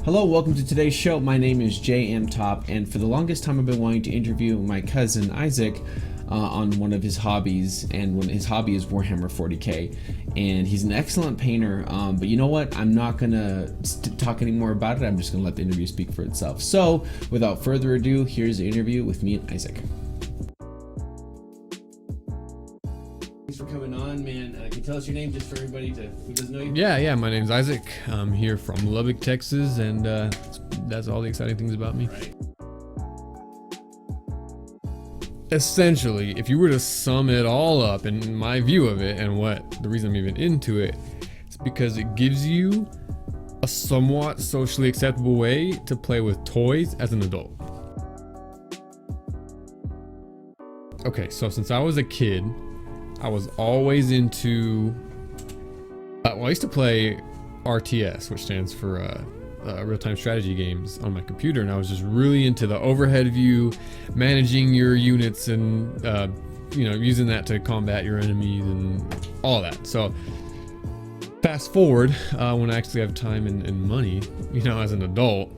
Hello, welcome to today's show. My name is J.M. Topp, and for the longest time I've been wanting to interview my cousin Isaac on one of his hobbies, and his hobby is Warhammer 40k, and he's an excellent painter, but you know what? I'm not gonna talk any more about it. I'm just gonna let the interview speak for itself. So, without further ado, here's the interview with me and Isaac. Thanks for coming on, man. Can you tell us your name just for everybody who doesn't know you? Yeah, my name's Isaac. I'm here from Lubbock, Texas, and that's all the exciting things about me. Right. Essentially, if you were to sum it all up in my view of it, and the reason I'm even into it, it's because it gives you a somewhat socially acceptable way to play with toys as an adult. Okay, so since I was a kid, I was always into, I used to play RTS, which stands for real-time strategy games on my computer, and I was just really into the overhead view, managing your units and using that to combat your enemies and all that. So fast forward, when I actually have time and money, as an adult,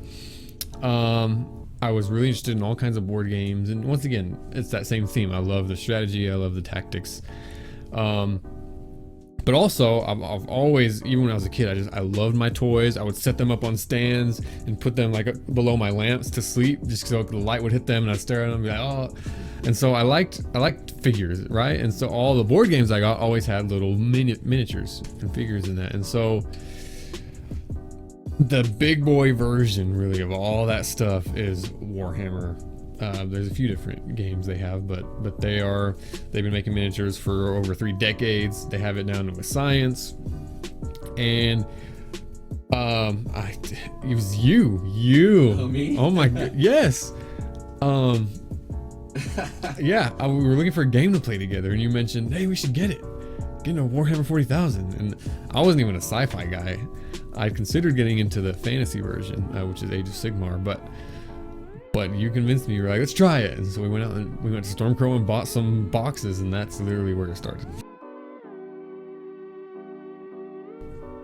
I was really interested in all kinds of board games, and once again, it's that same theme. I love the strategy, I love the tactics, but also I've always, even when I was a kid, I loved my toys. I would set them up on stands and put them like below my lamps to sleep, just so the light would hit them and I'd stare at them and be like, oh. And so I liked figures, right? And so all the board games I got always had little miniatures and figures in that. And so the big boy version really of all that stuff is Warhammer. There's a few different games they have, but they've been making miniatures for over 3 decades. They have it down to a science, and it was you. Oh, me? Oh my god, yes. Yeah, we were looking for a game to play together, and you mentioned, hey, we should get a Warhammer 40,000, and I wasn't even a sci-fi guy. I considered getting into the fantasy version, which is Age of Sigmar, but you convinced me. You were like, let's try it. And so we went out and we went to Stormcrow and bought some boxes, and that's literally where it started.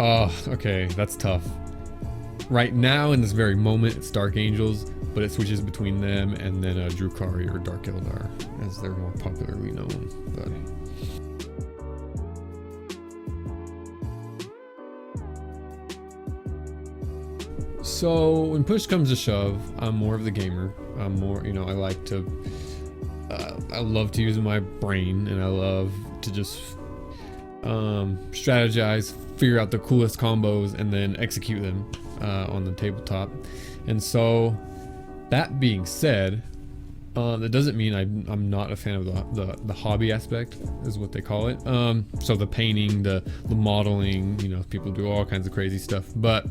Okay, that's tough. Right now, in this very moment, it's Dark Angels, but it switches between them and then Drukari or Dark Eldar, as they're more popularly known. But so when push comes to shove, I'm more of the gamer. I'm more, I like to, I love to use my brain, and I love to just strategize, figure out the coolest combos, and then execute them on the tabletop. And so that being said, that doesn't mean I'm not a fan of the hobby aspect, is what they call it. So the painting, the modeling, people do all kinds of crazy stuff, but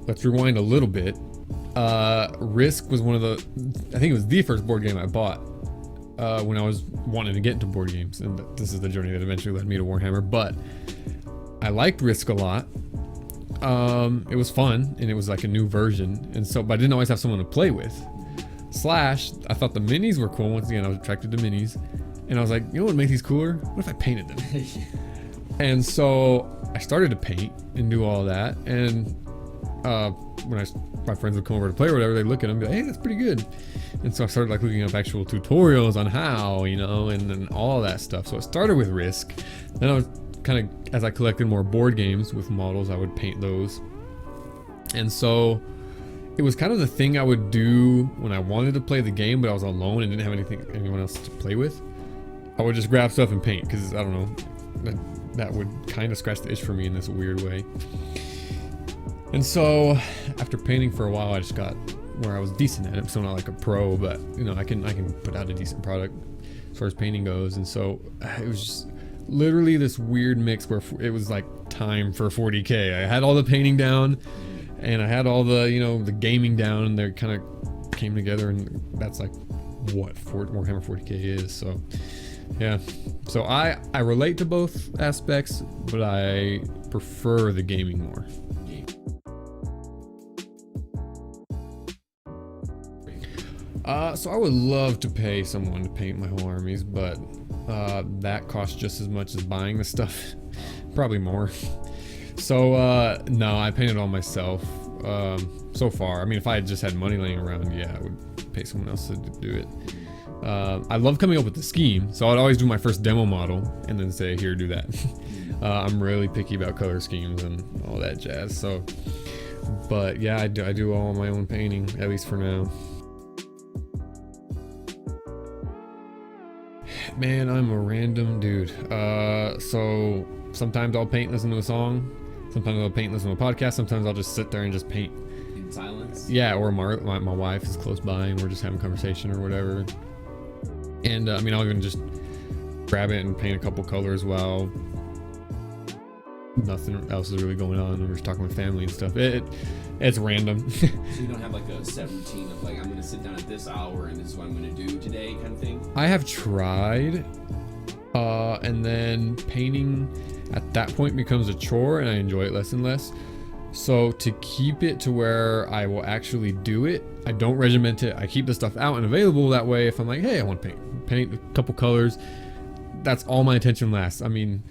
let's rewind a little bit. Risk was I think it was the first board game I bought when I was wanting to get into board games, and this is the journey that eventually led me to Warhammer. But I liked Risk a lot. It was fun, and it was like a new version, and so, but I didn't always have someone to play with. I thought the minis were cool. Once again, I was attracted to minis, and I was like, what would make these cooler? What if I painted them? And so I started to paint and do all that, and when my friends would come over to play or whatever, they'd look at them and be like, hey, that's pretty good. And so I started like looking up actual tutorials on how, and then all that stuff. So it started with Risk. Then I was kind of, as I collected more board games with models, I would paint those. And so it was kind of the thing I would do when I wanted to play the game, but I was alone and didn't have anyone else to play with. I would just grab stuff and paint, because I don't know, that would kind of scratch the itch for me in this weird way. And so after painting for a while, I just got where I was decent at it. So not like a pro, but I can put out a decent product as far as painting goes. And so it was just literally this weird mix where it was like time for 40k. I had all the painting down, and I had all the the gaming down, and they kind of came together, and that's like what Warhammer 40k is. So yeah, so I relate to both aspects, but I prefer the gaming more. So I would love to pay someone to paint my whole armies, but that costs just as much as buying the stuff, probably more. So no, I painted all myself so far. I mean, if I had just had money laying around, yeah, I would pay someone else to do it. I love coming up with the scheme, so I'd always do my first demo model and then say, here, do that. I'm really picky about color schemes and all that jazz. So, but yeah, I do all my own painting, at least for now. Man, I'm a random dude. So sometimes I'll paint, listen to a song. Sometimes I'll paint, listen to a podcast. Sometimes I'll just sit there and just paint. In silence? Yeah, or my wife is close by and we're just having a conversation or whatever. And I mean, I'll even just grab it and paint a couple colors while nothing else is really going on. And we're just talking with family and stuff. It's random. So you don't have like a set routine of like, I'm gonna sit down at this hour and this is what I'm gonna do today kind of thing? I have tried, and then painting at that point becomes a chore and I enjoy it less and less. So to keep it to where I will actually do it, I don't regiment it. I keep the stuff out and available. That way, if I'm like, hey, I want to paint a couple colors, that's all my attention lasts. I mean,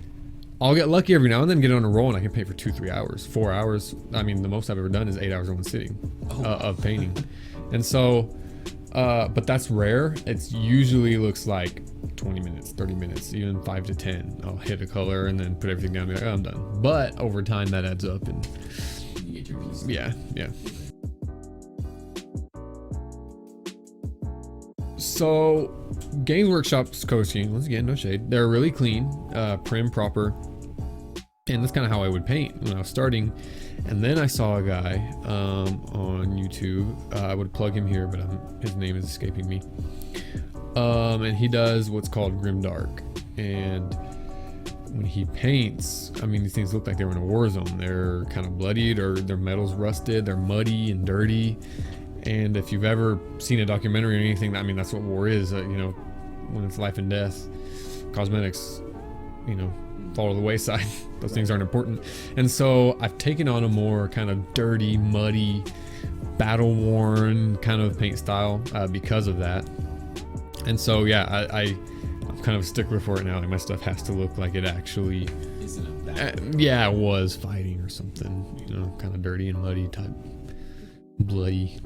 I'll get lucky every now and then, get on a roll, and I can paint for 2-3 hours, 4 hours. I mean, the most I've ever done is 8 hours in one sitting of painting. And so, but that's rare. It's usually looks like 20 minutes, 30 minutes, even 5 to 10. I'll hit a color and then put everything down and be like, oh, I'm done. But over time, that adds up, and You get your piece. yeah. So, Games Workshop's color scheme, once again, no shade. They're really clean, prim, proper. And that's kind of how I would paint when I was starting. And then I saw a guy on YouTube. I would plug him here, but his name is escaping me. And he does what's called grimdark. And when he paints, I mean, these things look like they were in a war zone. They're kind of bloodied, or their metal's rusted. They're muddy and dirty. And if you've ever seen a documentary or anything, I mean, that's what war is. You know, when it's life and death, cosmetics, you know, fall to the wayside. Those things aren't important. And so I've taken on a more kind of dirty, muddy, battle-worn kind of paint style because of that. And so, yeah, I'm kind of a stickler for it now. Like, my stuff has to look like it actually Isn't it that? yeah, it was fighting or something, you know, kind of dirty and muddy type, bloody.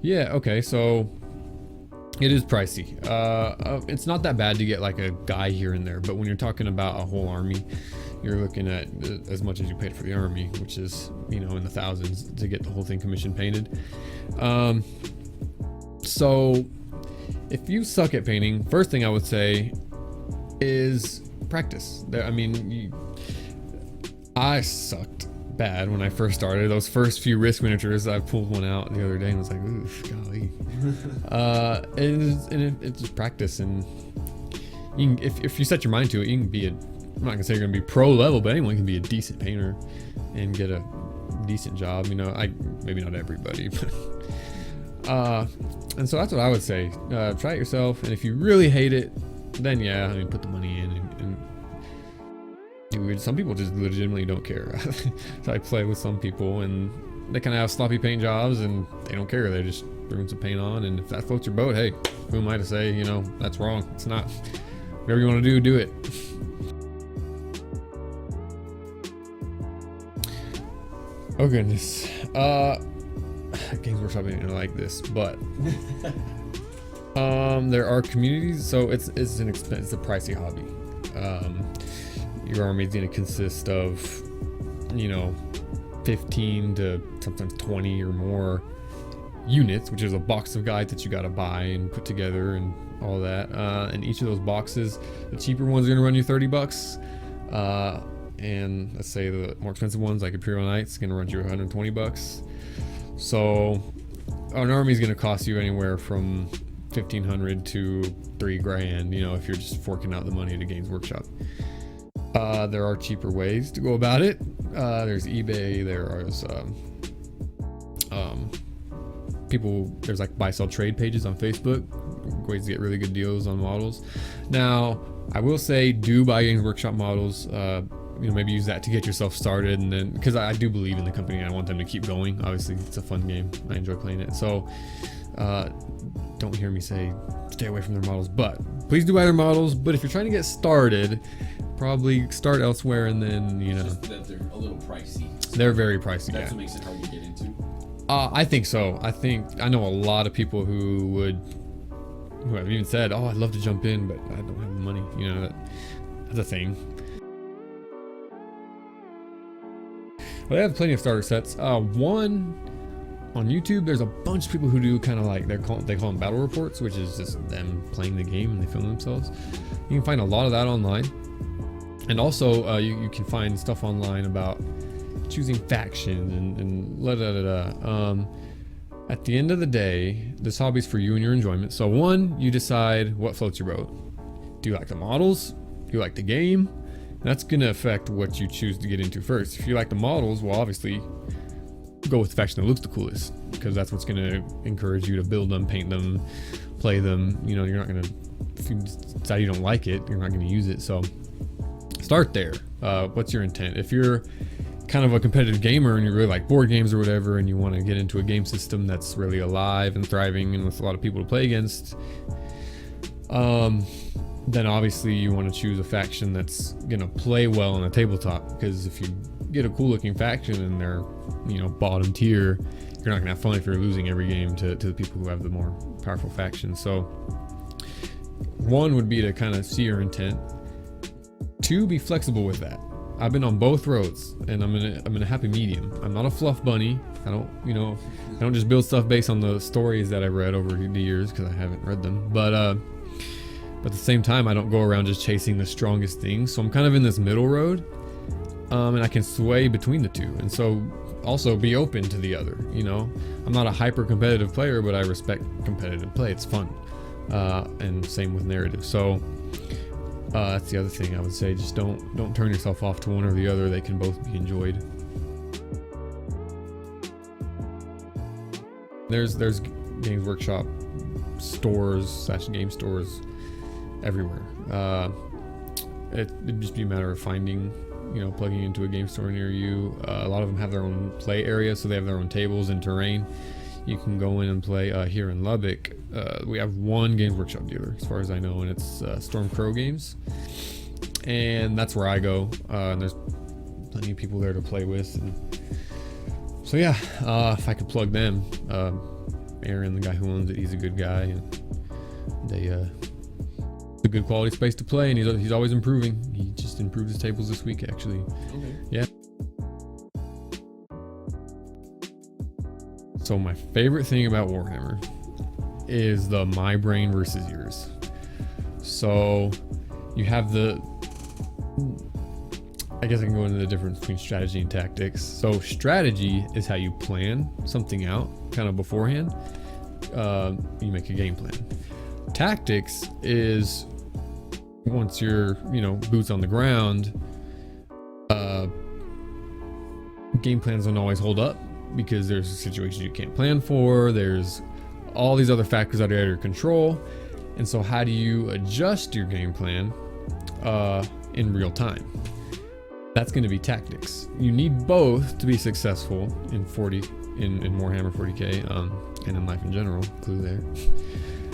Yeah, okay, so it is pricey. It's not that bad to get like a guy here and there, but when you're talking about a whole army, you're looking at as much as you paid for the army, which is, you know, in the thousands to get the whole thing commission painted. So if you suck at painting, first thing I would say is practice. I mean, I sucked bad when I first started. Those first few Risk miniatures, I pulled one out the other day and was like, oof, golly. It's just practice, and you can, if you set your mind to it, you can be I'm not gonna say you're gonna be pro level, but anyone can be a decent painter and get a decent job. You know, maybe not everybody, but and so that's what I would say. Try it yourself, and if you really hate it, then yeah, I mean, put the money in and some people just legitimately don't care. So I play with some people and they kind of have sloppy paint jobs and they don't care. They just throw some paint on, and if that floats your boat, hey, who am I to say, you know, that's wrong? It's not. Whatever you want to do it. Oh goodness. Games Workshop ain't like this, but there are communities, so it's an expense, it's a pricey hobby. Your army is going to consist of, you know, 15 to sometimes 20 or more units, which is a box of guides that you got to buy and put together and all that. And each of those boxes, the cheaper ones are going to run you $30. And let's say the more expensive ones, like Imperial Knights, going to run you $120. So an army is going to cost you anywhere from $1,500 to $3,000, you know, if you're just forking out the money to Games Workshop. There are cheaper ways to go about it. There's eBay, there's there's like buy sell trade pages on Facebook, ways to get really good deals on models. Now I will say, do buy Games Workshop models. You know, maybe use that to get yourself started, and then, because I do believe in the company, I want them to keep going. Obviously it's a fun game, I enjoy playing it, so don't hear me say stay away from their models, but please do buy their models, but if you're trying to get started, probably start elsewhere, and then, you know. Just that they're a little pricey. They're very pricey, That's what makes it hard to get into. I think so. I know a lot of people who have even said, oh, I'd love to jump in, but I don't have the money. You know, that's a thing. But they have plenty of starter sets. One on YouTube, there's a bunch of people who do kind of like, they call them battle reports, which is just them playing the game and they film themselves. You can find a lot of that online. And also, you can find stuff online about choosing factions and at the end of the day, this hobby's for you and your enjoyment. So one, you decide what floats your boat. Do you like the models? Do you like the game? That's going to affect what you choose to get into first. If you like the models, well, obviously go with the faction that looks the coolest, because that's what's going to encourage you to build them, paint them, play them. You know, you're not going to, if you decide you don't like it, you're not going to use it. So start there. What's your intent? If you're kind of a competitive gamer and you really like board games or whatever, and you want to get into a game system that's really alive and thriving and with a lot of people to play against, then obviously you want to choose a faction that's going to play well on a tabletop, because if you get a cool looking faction and they're, you know, bottom tier, you're not going to have fun if you're losing every game to the people who have the more powerful factions. So one would be to kind of see your intent. Two, be flexible with that. I've been on both roads, and I'm in a happy medium. I'm not a fluff bunny. I don't just build stuff based on the stories that I've read over the years, because I haven't read them. But at the same time, I don't go around just chasing the strongest things. So I'm kind of in this middle road, and I can sway between the two. And so also be open to the other. You know, I'm not a hyper competitive player, but I respect competitive play. It's fun, and same with narrative. So. That's the other thing I would say. Just don't turn yourself off to one or the other. They can both be enjoyed. There's Games Workshop stores / game stores everywhere. It'd just be a matter of finding, you know, plugging into a game store near you. A lot of them have their own play area, so they have their own tables and terrain. You can go in and play. Here in Lubbock, we have one Games Workshop dealer, as far as I know, and it's Storm Crow Games, and that's where I go. And there's plenty of people there to play with. And so yeah, if I could plug them, Aaron, the guy who owns it, he's a good guy, and it's a good quality space to play, and he's always improving. He just improved his tables this week, actually. Okay. Yeah. So my favorite thing about Warhammer is the my brain versus yours. So you have I guess I can go into the difference between strategy and tactics. So strategy is how you plan something out kind of beforehand. You make a game plan. Tactics is once you're, you know, boots on the ground, game plans don't always hold up, because there's situations you can't plan for. There's all these other factors that are out of your control. And so how do you adjust your game plan in real time? That's going to be tactics. You need both to be successful in Warhammer 40k, and in life in general, clue there.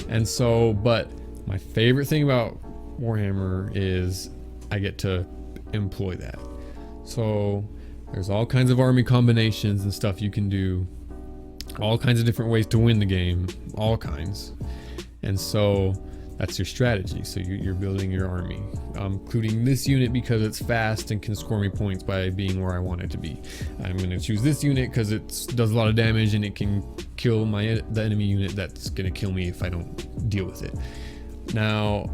And so, but my favorite thing about Warhammer is I get to employ that. So there's all kinds of army combinations and stuff you can do, all kinds of different ways to win the game, all kinds. And so that's your strategy. So you're building your army. I'm including this unit because it's fast and can score me points by being where I want it to be. I'm going to choose this unit because it does a lot of damage and it can kill the enemy unit that's going to kill me if I don't deal with it. Now,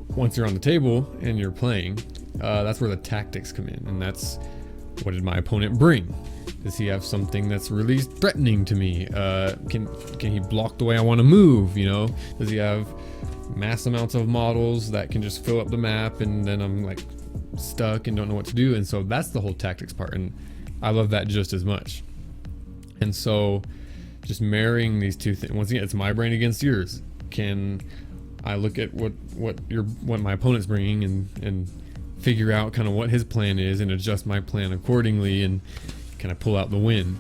once you're on the table and you're playing, that's where the tactics come in, and that's, what did my opponent bring? Does he have something that's really threatening to me? Can he block the way I want to move? You know, does he have mass amounts of models that can just fill up the map, and then I'm like stuck and don't know what to do? And so that's the whole tactics part, and I love that just as much. And so just marrying these two things, once again, it's my brain against yours. Can I look at what my opponent's bringing and figure out kind of what his plan is and adjust my plan accordingly, and kind of pull out the win?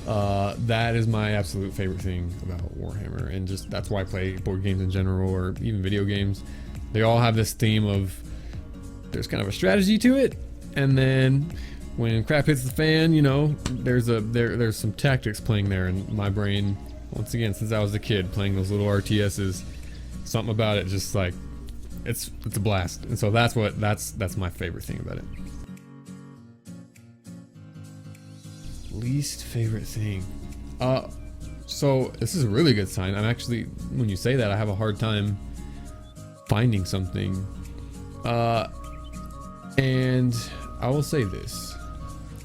That is my absolute favorite thing about Warhammer, and just that's why I play board games in general, or even video games. they all have this theme of there's kind of a strategy to it, and then when crap hits the fan, you know, there's some tactics playing there. And my brain, once again, since I was a kid playing those little RTSs, something about it just like it's a blast. And so that's my favorite thing about it. Least favorite thing. So this is a really good sign. I'm actually, when you say that, I have a hard time finding something. And I will say this.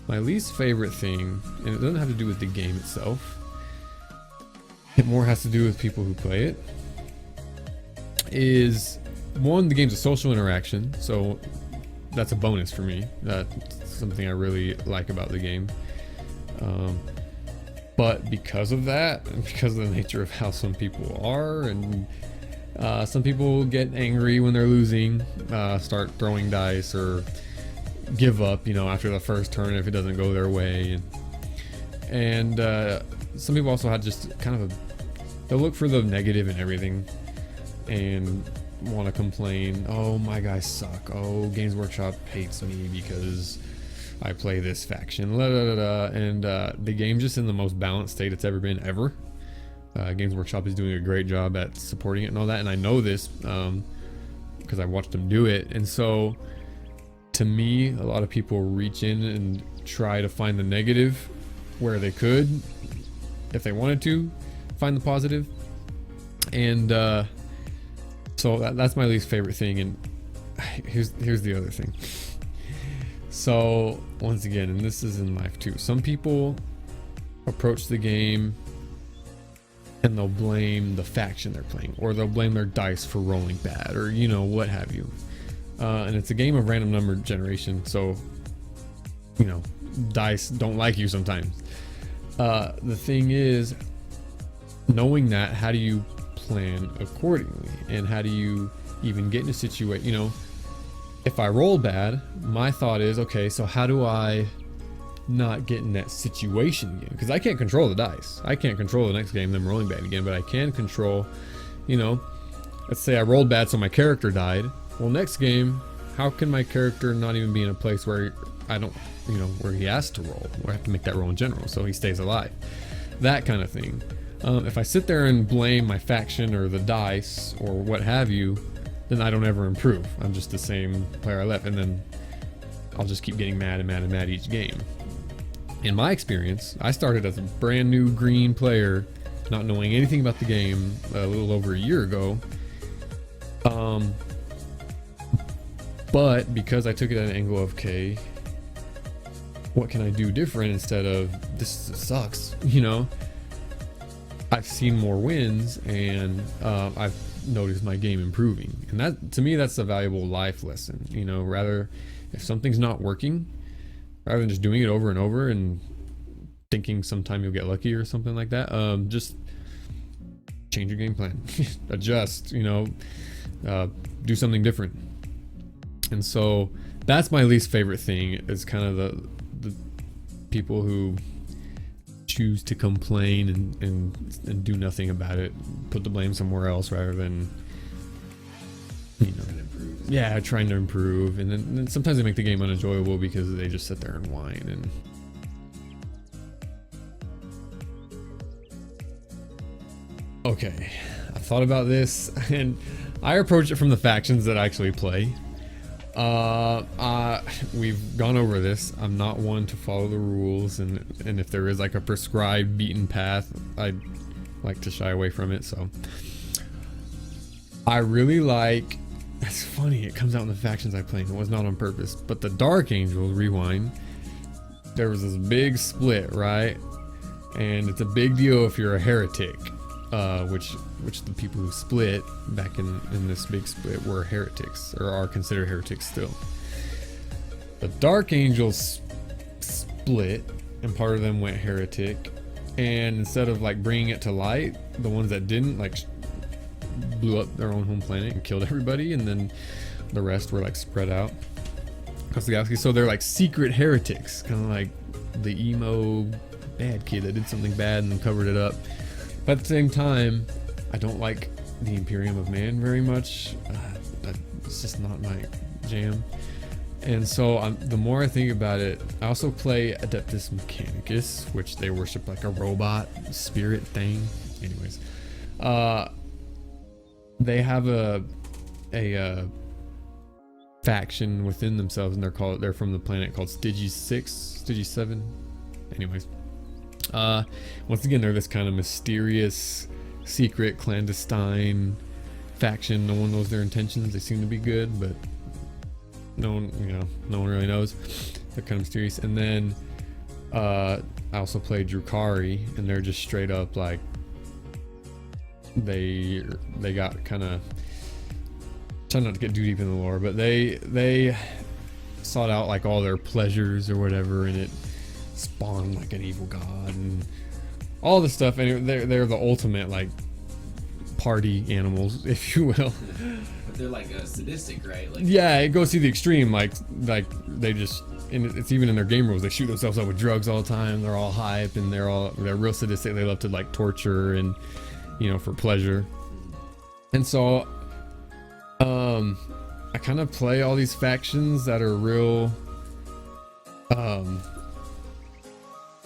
My least favorite thing, and it doesn't have to do with the game itself, it more has to do with people who play it, is one, the game's a social interaction, so that's a bonus for me. That's something I really like about the game. But because of that, and because of the nature of how some people are, and some people get angry when they're losing, start throwing dice, or give up, you know, after the first turn if it doesn't go their way. And some people also had just kind of they'll look for the negative in everything and want to complain, oh, my guys suck, oh, Games Workshop hates me because I play this faction, la, da, da, da. And the game's just in the most balanced state it's ever been, ever. Games Workshop is doing a great job at supporting it and all that, and I know this because I watched them do it. And so to me, a lot of people reach in and try to find the negative where they could, if they wanted to find the positive. And so that's my least favorite thing. And here's the other thing. So once again, and this is in life too, some people approach the game and they'll blame the faction they're playing, or they'll blame their dice for rolling bad, or you know, what have you. And it's a game of random number generation, so you know, dice don't like you sometimes. The thing is, knowing that, how do you plan accordingly, and how do you even get in a situation, you know, if I roll bad, my thought is, okay, so how do I not get in that situation again? Because I can't control the dice. I can't control the next game them rolling bad again, but I can control, you know, let's say I rolled bad so my character died. Well, next game, how can my character not even be in a place where I don't, you know, where he has to roll, where I have to make that roll in general so he stays alive? That kind of thing. If I sit there and blame my faction or the dice or what have you, then I don't ever improve. I'm just the same player I left, and then I'll just keep getting mad and mad and mad each game. In my experience, I started as a brand new green player, not knowing anything about the game a little over a year ago. But because I took it at an angle of, okay, what can I do different instead of this sucks, you know? I've seen more wins, and I've noticed my game improving. And that, to me, that's a valuable life lesson, you know. Rather, if something's not working, rather than just doing it over and over and thinking sometime you'll get lucky or something like that, just change your game plan. Adjust, you know, do something different. And so that's my least favorite thing, is kind of the people who choose to complain and do nothing about it, put the blame somewhere else rather than, you know, trying to improve. And then sometimes they make the game unenjoyable because they just sit there and whine. And okay, I've thought about this, and I approach it from the factions that I actually play. We've gone over this. I'm not one to follow the rules, and if there is like a prescribed beaten path, I like to shy away from it. So I really like, it's funny, it comes out in the factions I play, and it was not on purpose, but the Dark Angels, rewind, there was this big split, right? And it's a big deal if you're a heretic, which the people who split back in this big split were heretics, or are considered heretics still. The Dark Angels split, and part of them went heretic, and instead of like bringing it to light, the ones that didn't, like, blew up their own home planet and killed everybody, and then the rest were like spread out across the galaxy. So they're like secret heretics, kind of like the emo bad kid that did something bad and then covered it up. But at the same time, I don't like the Imperium of Man very much. It's just not my jam. And so the more I think about it, I also play Adeptus Mechanicus, which they worship like a robot spirit thing. Anyways, they have a faction within themselves, and they're from the planet called Stigi 7. Anyways, once again, they're this kind of mysterious, secret, clandestine faction. No one knows their intentions. They seem to be good, but no one really knows. They're kind of mysterious. And then I also play Drukari, and they're just straight up like they got kind of, try not to get too deep in the lore, but they sought out like all their pleasures or whatever, and it spawned like an evil god and all this stuff. And they're the ultimate like party animals, if you will. But they're like sadistic, right? Like, yeah, it goes to the extreme. Like they just, and it's even in their game rules. They shoot themselves up with drugs all the time. They're all hype, and they're real sadistic. They love to like torture and, for pleasure. And so I kind of play all these factions that are real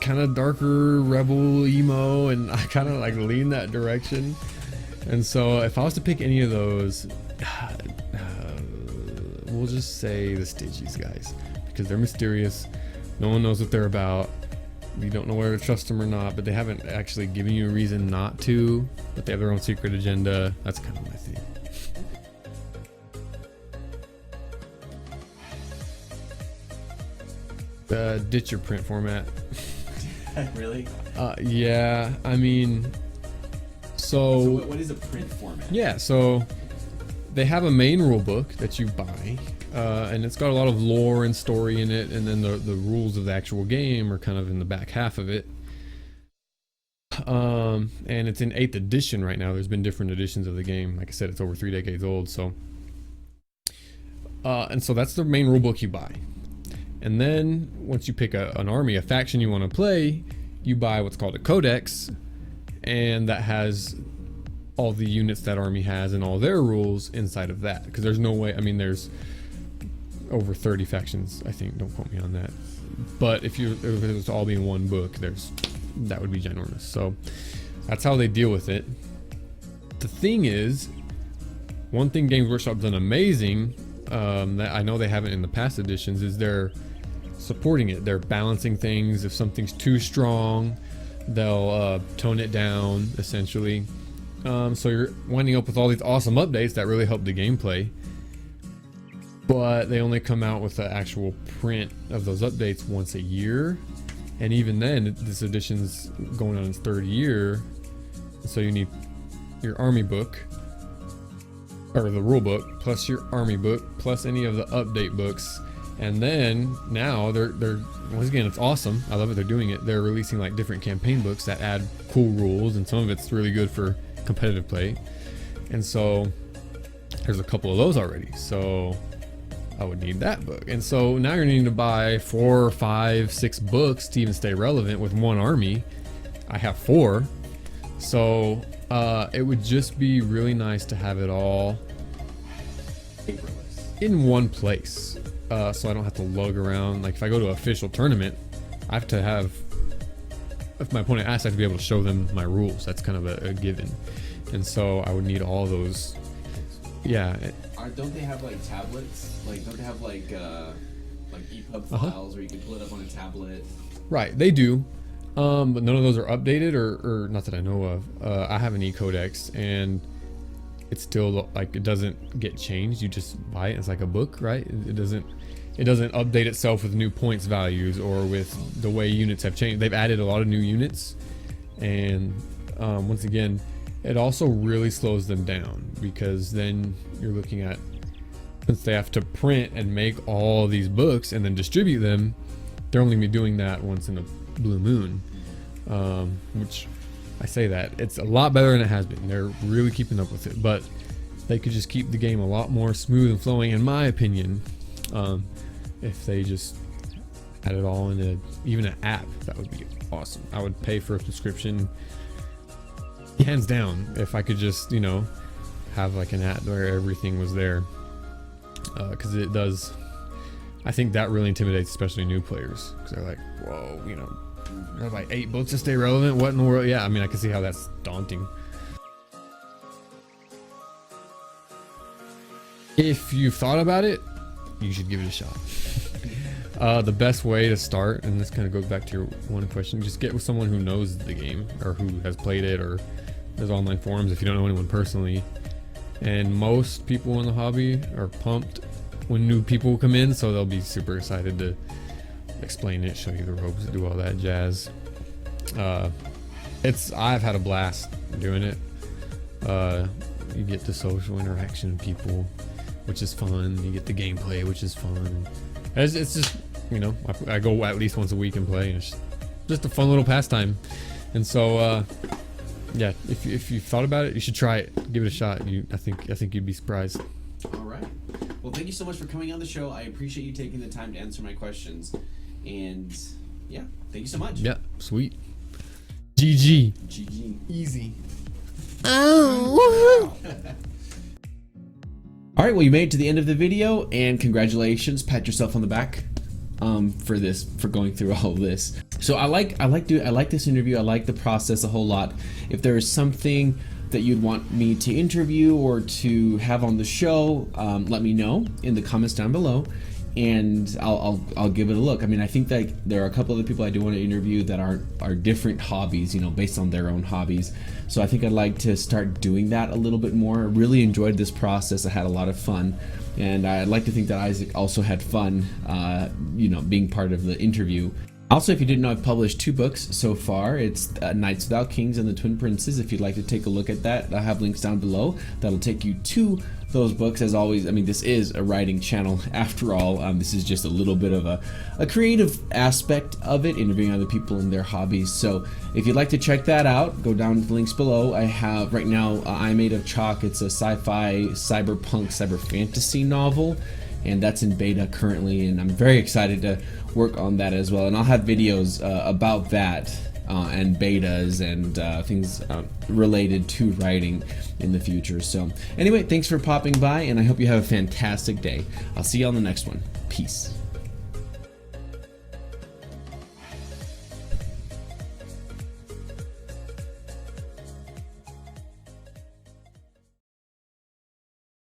kind of darker rebel emo, and I kind of like lean that direction. And so if I was to pick any of those, we'll just say the Stygies guys, because they're mysterious. No one knows what they're about. You don't know whether to trust them or not, but they haven't actually given you a reason not to, but they have their own secret agenda. That's kind of my thing. Ditch your print format. Really? Yeah, I mean, so what is a print format? Yeah, so they have a main rule book that you buy, and it's got a lot of lore and story in it, and then the rules of the actual game are kind of in the back half of it. And it's in 8th edition right now. There's been different editions of the game. Like I said, it's over 3 decades old. So, and so that's the main rule book you buy. And then once you pick an army, a faction you want to play, you buy what's called a codex, and that has all the units that army has and all their rules inside of that. Because there's no way, I mean, there's over 30 factions, I think. Don't quote me on that. But if it was to all be in one book, that would be ginormous. So that's how they deal with it. The thing is, one thing Games Workshop's done amazing, that I know they haven't in the past editions, is they're supporting it. They're balancing things. If something's too strong, they'll tone it down, essentially. So you're winding up with all these awesome updates that really help the gameplay, but they only come out with the actual print of those updates once a year, and even then this edition's going on its 3rd year. So you need your army book, or the rule book, plus your army book, plus any of the update books. And then now they're once again, it's awesome. I love it. They're doing it. They're releasing like different campaign books that add cool rules, and some of it's really good for competitive play. And so there's a couple of those already. So I would need that book. And so now you're needing to buy 4, 5, 6 books to even stay relevant with one army. I have 4. So it would just be really nice to have it all in one place. So I don't have to lug around. Like if I go to an official tournament, I have to have, if my opponent asks, I have to be able to show them my rules. That's kind of a given. And so I would need all those. Yeah. Don't they have like tablets? Like don't they have like EPUB files where you can pull it up on a tablet? Right, they do. But none of those are updated, or not that I know of. I have an e-codex, and it's still like, it doesn't get changed. You just buy it. It's like a book, right? It doesn't update itself with new points values or with the way units have changed. They've added a lot of new units, and once again, it also really slows them down, because then you're looking at, since they have to print and make all these books and then distribute them, they're only be doing that once in a blue moon. Which, I say that, it's a lot better than it has been. They're really keeping up with it, but they could just keep the game a lot more smooth and flowing, in my opinion, if they just had it all in even an app. That would be awesome. I would pay for a subscription, hands down, if I could just have like an app where everything was there. because it does. I think that really intimidates especially new players, because they're like, whoa, you know, I have like 8 books to stay relevant. What in the world? Yeah, I mean, I can see how that's daunting. If you've thought about it, you should give it a shot. The best way to start, and this kind of goes back to your one question, just get with someone who knows the game or who has played it, or there's online forums if you don't know anyone personally. And most people in the hobby are pumped when new people come in, so they'll be super excited to explain it, show you the ropes, do all that jazz. I've had a blast doing it. You get the social interaction with people, which is fun. You get the gameplay, which is fun. It's just, you know, I go at least once a week and play, and it's just a fun little pastime. And so, yeah, if you've thought about it, you should try it. Give it a shot. I think you'd be surprised. All right. Well, thank you so much for coming on the show. I appreciate you taking the time to answer my questions. And yeah, thank you so much. Yeah, sweet. GG. GG. Easy. Oh. All right, well, you made it to the end of the video, and congratulations. Pat yourself on the back for going through all of this. So I like this interview. I like the process a whole lot. If there is something that you'd want me to interview or to have on the show, let me know in the comments down below, and I'll give it a look. I mean, I think that there are a couple other people I do want to interview that are different hobbies, you know, based on their own hobbies. So I think I'd like to start doing that a little bit more. I really enjoyed this process. I had a lot of fun, and I'd like to think that Isaac also had fun, you know, being part of the interview. Also, if you didn't know, I've published 2 books so far. It's Knights Without Kings and the Twin Princes. If you'd like to take a look at that, I have links down below that'll take you to those books. As always, I mean, this is a writing channel after all. This is just a little bit of a creative aspect of it, interviewing other people in their hobbies. So if you'd like to check that out, go down to the links below. I have right now I Made of Chalk. It's a sci-fi, cyberpunk, cyber fantasy novel, and that's in beta currently, and I'm very excited to work on that as well. And I'll have videos about that and betas and things related to writing in the future. So anyway, thanks for popping by, and I hope you have a fantastic day. I'll see you on the next one. Peace.